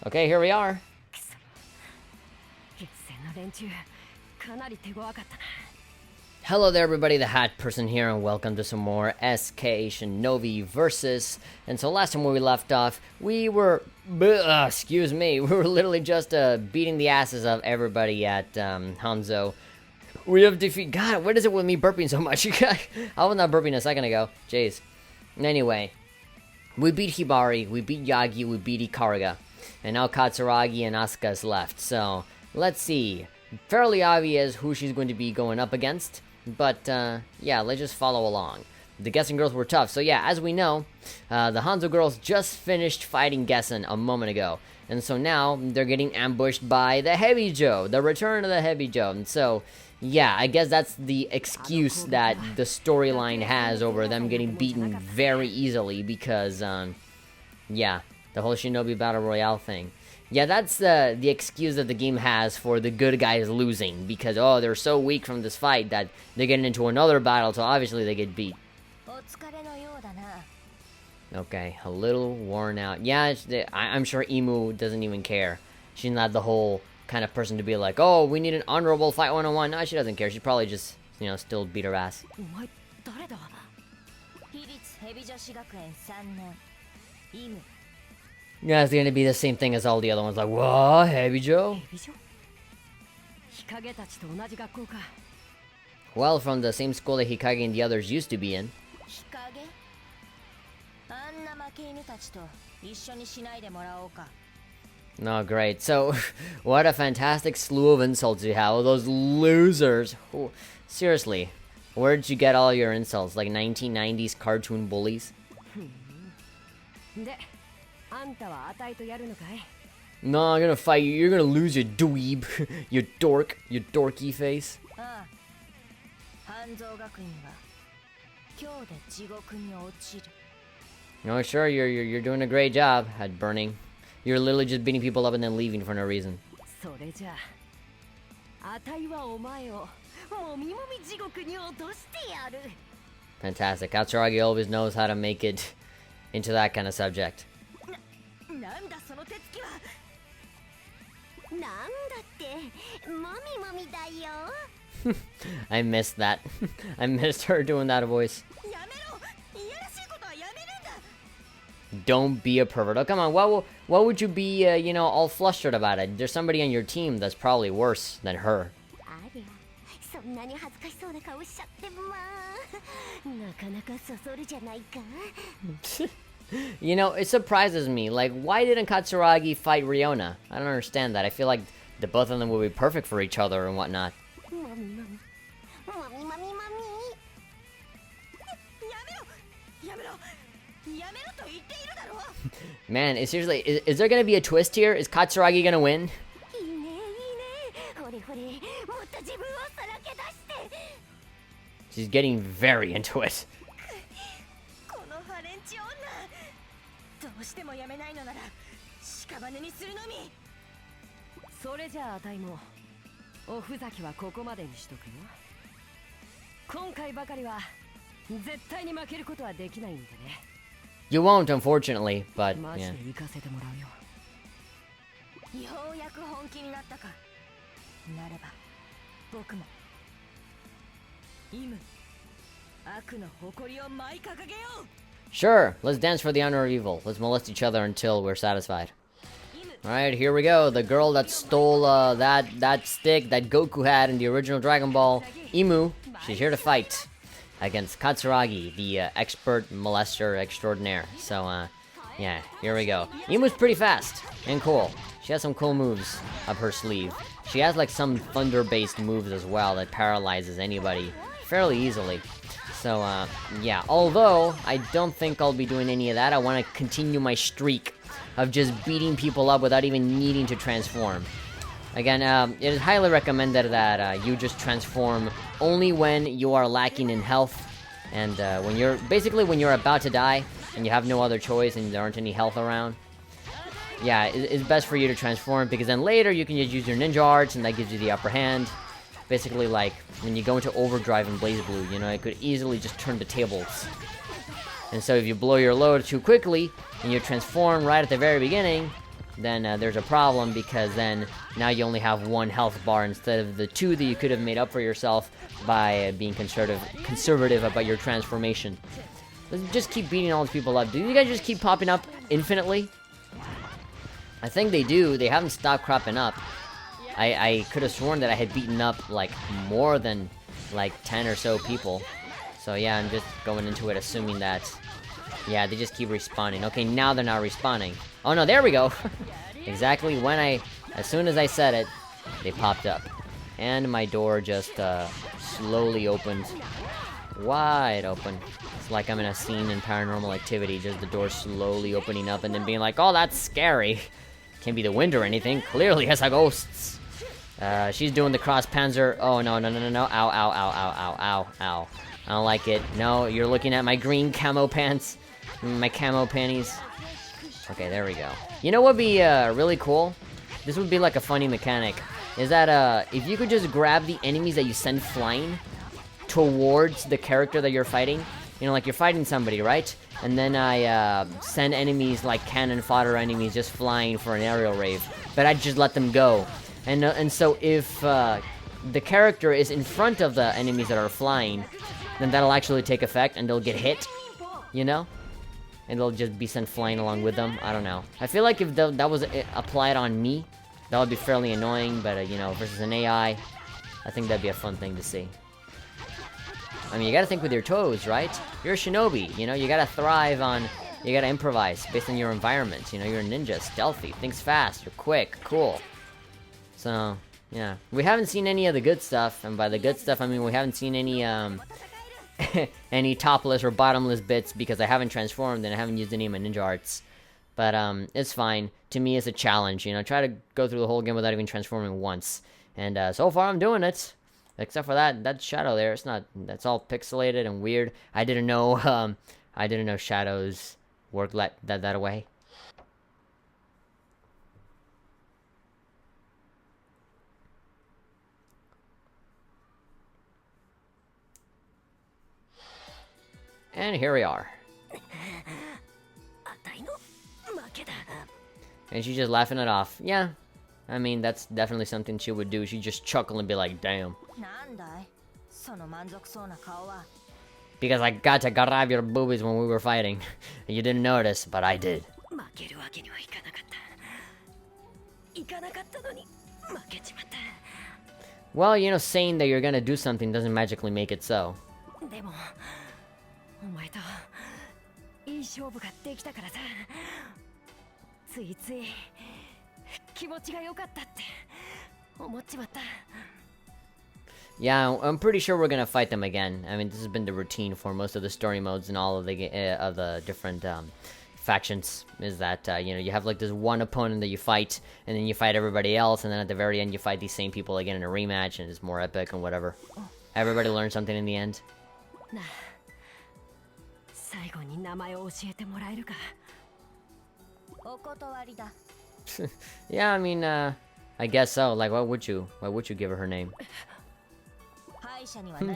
Okay, here we are. Hello there everybody, the Hat Person here, and welcome to some more SK Shinovi Versus. And so last time when we left off, we were, excuse me, we were literally just beating the asses of everybody at Hanzo. We have defeated, God, what is it with me burping so much? I was not burping a second ago, jeez. Anyway, we beat Hibari, we beat Yagi, we beat Ikaraga. And now Katsuragi and Asuka's left, so let's see. Fairly obvious who she's going to be going up against. But, yeah, let's just follow along. The Gessen girls were tough. So, yeah, as we know, the Hanzo girls just finished fighting Gessen a moment ago. And so now, they're getting ambushed by the Heavy Joe. The return of the Heavy Joe. And so, yeah, I guess that's the excuse that the storyline has over them getting beaten very easily. Because, yeah, the whole Shinobi Battle Royale thing. Yeah, that's the excuse that the game has for the good guys losing, because, oh, they're so weak from this fight that they're getting into another battle, so obviously they get beat. Okay, a little worn out. Yeah, I'm sure Imu doesn't even care. She's not the whole kind of person to be like, oh, we need an honorable fight one-on-one. No, she doesn't care. She probably just, you know, still beat her ass. Yeah, it's gonna be the same thing as all the other ones, like, whoa, Heavy Joe? Well, from the same school that Hikage and the others used to be in. No, great. So, what a fantastic slew of insults you have. Those losers. Ooh, seriously, where did you get all your insults? Like 1990s cartoon bullies? No, I'm gonna fight you. You're gonna lose, your dweeb. You dork. Your dorky face. No, sure, you're doing a great job at burning. You're literally just beating people up and then leaving for no reason. Fantastic. Katsuragi always knows how to make it into that kind of subject. I missed that. I missed her doing that voice. Don't be a pervert. Oh, come on. What would you be, you know, all flustered about it? There's somebody on your team that's probably worse than her. You know, it surprises me. Like, why didn't Katsuragi fight Riona? I don't understand that. I feel like the both of them would be perfect for each other and whatnot. Man, is there gonna be a twist here? Is Katsuragi gonna win? She's getting very into it. You won't, unfortunately, but yeah. Sure, let's dance for the honor of evil. Let's molest each other until we're satisfied. Alright, here we go. The girl that stole that stick that Goku had in the original Dragon Ball, Imu, she's here to fight against Katsuragi, the expert molester extraordinaire. So, yeah, here we go. Imu's pretty fast and cool. She has some cool moves up her sleeve. She has like some thunder-based moves as well that paralyzes anybody fairly easily. So, yeah, although I don't think I'll be doing any of that. I want to continue my streak of just beating people up without even needing to transform. Again, it is highly recommended that you just transform only when you are lacking in health, and when you're about to die and you have no other choice and there aren't any health around. Yeah, it's best for you to transform, because then later you can just use your ninja arts and that gives you the upper hand. Basically, like when you go into overdrive in BlazBlue, you know, it could easily just turn the tables. And so if you blow your load too quickly and you transform right at the very beginning, then there's a problem, because then now you only have 1 health bar instead of the 2 that you could have made up for yourself by being conservative about your transformation. Let's just keep beating all these people up. Do you guys just keep popping up infinitely? I think they do. They haven't stopped cropping up. I could have sworn that I had beaten up, like, more than, like, 10 or so people. So yeah, I'm just going into it assuming that... Yeah, they just keep respawning. Okay, now they're not respawning. Oh no, there we go! Exactly when as soon as I said it, they popped up. And my door just, slowly opened. Wide open. It's like I'm in a scene in Paranormal Activity, just the door slowly opening up and then being like, oh, that's scary. Can't be the wind or anything. Clearly has a ghosts. She's doing the cross panzer. Oh, no, no, no, no, no. Ow, ow, ow, ow, ow, ow, ow. I don't like it. No, you're looking at my green camo pants. My camo panties. Okay, there we go. You know what would be really cool? This would be like a funny mechanic. Is that if you could just grab the enemies that you send flying towards the character that you're fighting. You know, like you're fighting somebody, right? And then I send enemies, like cannon fodder enemies, just flying for an aerial rave. But I just let them go. And so if the character is in front of the enemies that are flying, then that'll actually take effect and they'll get hit. You know? And they'll just be sent flying along with them. I don't know. I feel like if that was applied on me, that would be fairly annoying. But, you know, versus an AI, I think that'd be a fun thing to see. I mean, you gotta think with your toes, right? You're a shinobi, you know? You gotta thrive on... You gotta improvise based on your environment. You know, you're a ninja, stealthy, thinks fast, you're quick, cool. So, yeah. We haven't seen any of the good stuff. And by the good stuff, I mean we haven't seen any, any topless or bottomless bits, because I haven't transformed and I haven't used any of my ninja arts. But it's fine. To me, it's a challenge, you know. Try to go through the whole game without even transforming once. And so far, I'm doing it. Except for that shadow there. It's not. That's all pixelated and weird. I didn't know. I didn't know shadows work that way. And here we are. And she's just laughing it off. Yeah. I mean, that's definitely something she would do. She'd just chuckle and be like, damn. Because I got to grab your boobies when we were fighting. You didn't notice, but I did. Well, you know, saying that you're gonna do something doesn't magically make it so. Yeah, I'm pretty sure we're gonna fight them again. I mean, this has been the routine for most of the story modes and all of the different factions. Is that you know, you have like this one opponent that you fight, and then you fight everybody else, and then at the very end you fight these same people again in a rematch, and it's more epic and whatever. Everybody learns something in the end. Yeah, I mean, I guess so. Like, why would you give her name?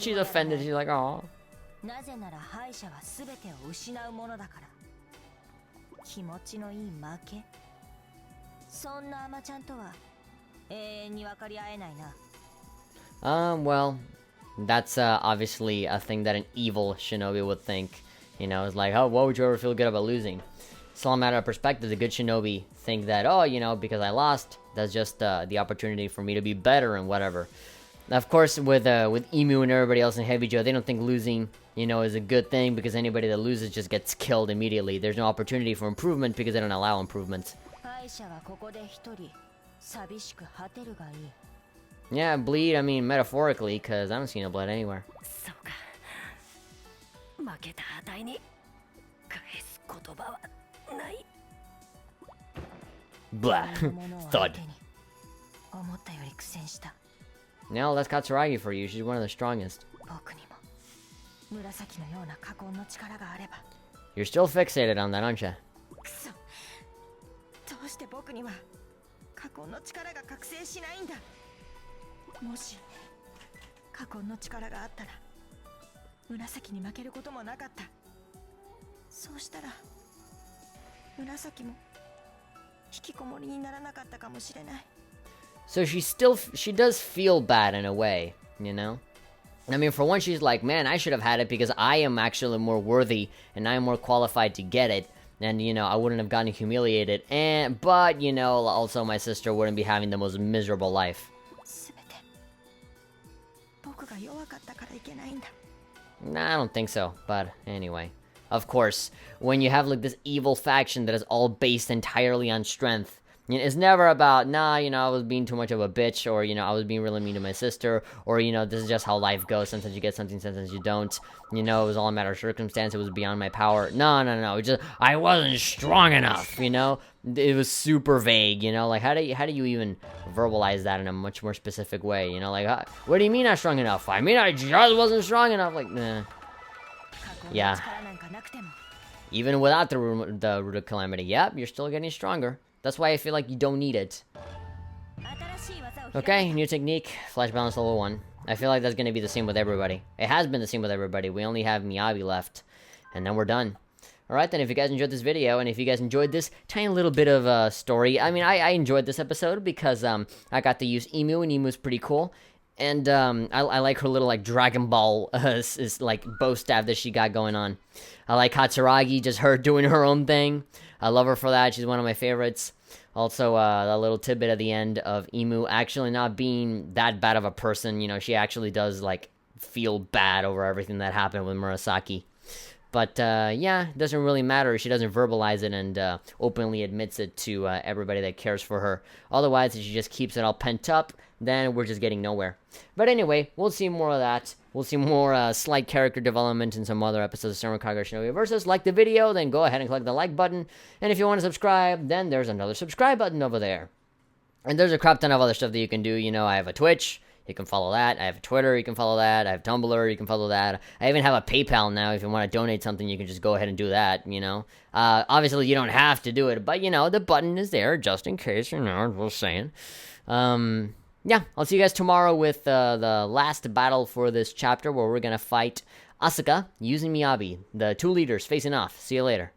She's offended. She's like, oh. Well, that's obviously a thing that an evil shinobi would think. You know, it's like, oh, what would you ever feel good about losing? It's all a matter of perspective. The good shinobi think that, oh, you know, because I lost, that's just the opportunity for me to be better and whatever. Of course, with Emu and everybody else in Heavy Joe, they don't think losing, you know, is a good thing, because anybody that loses just gets killed immediately. There's no opportunity for improvement because they don't allow improvement. Yeah, bleed, I mean, metaphorically, because I don't see no blood anywhere. Blah. Thud. Now that's Katsuragi for you. She's one of the strongest. You're still fixated on that, aren't you? So she does feel bad in a way, you know? I mean, for one, she's like, man, I should have had it because I am actually more worthy and I am more qualified to get it. And, you know, I wouldn't have gotten humiliated. But, you know, also my sister wouldn't be having the most miserable life. Nah, I don't think so. But anyway. Of course, when you have like this evil faction that is all based entirely on strength, it's never about, nah, you know, I was being too much of a bitch, or, you know, I was being really mean to my sister, or, you know, this is just how life goes. Sometimes you get something, sometimes you don't. You know, it was all a matter of circumstance. It was beyond my power. No. It just, I wasn't strong enough, you know? It was super vague, you know? Like, how do you even verbalize that in a much more specific way, you know? Like, what do you mean not strong enough? I mean, I just wasn't strong enough. Like, nah. Yeah. Even without the root of calamity, yep, you're still getting stronger. That's why I feel like you don't need it. Okay, new technique, flash balance level 1. I feel like that's gonna be the same with everybody. It has been the same with everybody. We only have Miyabi left, and then we're done. Alright then, if you guys enjoyed this video, and if you guys enjoyed this tiny little bit of story, I mean, I enjoyed this episode because I got to use Emu, and Emu's pretty cool. And I like her little like Dragon Ball is like bow staff that she got going on. I like Katsuragi, just her doing her own thing. I love her for that. She's one of my favorites. Also, that little tidbit at the end of Emu actually not being that bad of a person. You know, she actually does like feel bad over everything that happened with Murasaki. But, yeah, it doesn't really matter. She doesn't verbalize it and openly admits it to everybody that cares for her. Otherwise, if she just keeps it all pent up, then we're just getting nowhere. But anyway, we'll see more of that. We'll see more slight character development in some other episodes of Senran Kagura Shinovi Versus. Like the video, then go ahead and click the like button. And if you want to subscribe, then there's another subscribe button over there. And there's a crap ton of other stuff that you can do. You know, I have a Twitch. You can follow that. I have Twitter. You can follow that. I have Tumblr. You can follow that. I even have a PayPal now. If you want to donate something, you can just go ahead and do that, you know. Obviously, you don't have to do it, but, you know, the button is there just in case, you know, we're saying. Yeah, I'll see you guys tomorrow with the last battle for this chapter where we're going to fight Asuka using Miyabi. The two leaders facing off. See you later.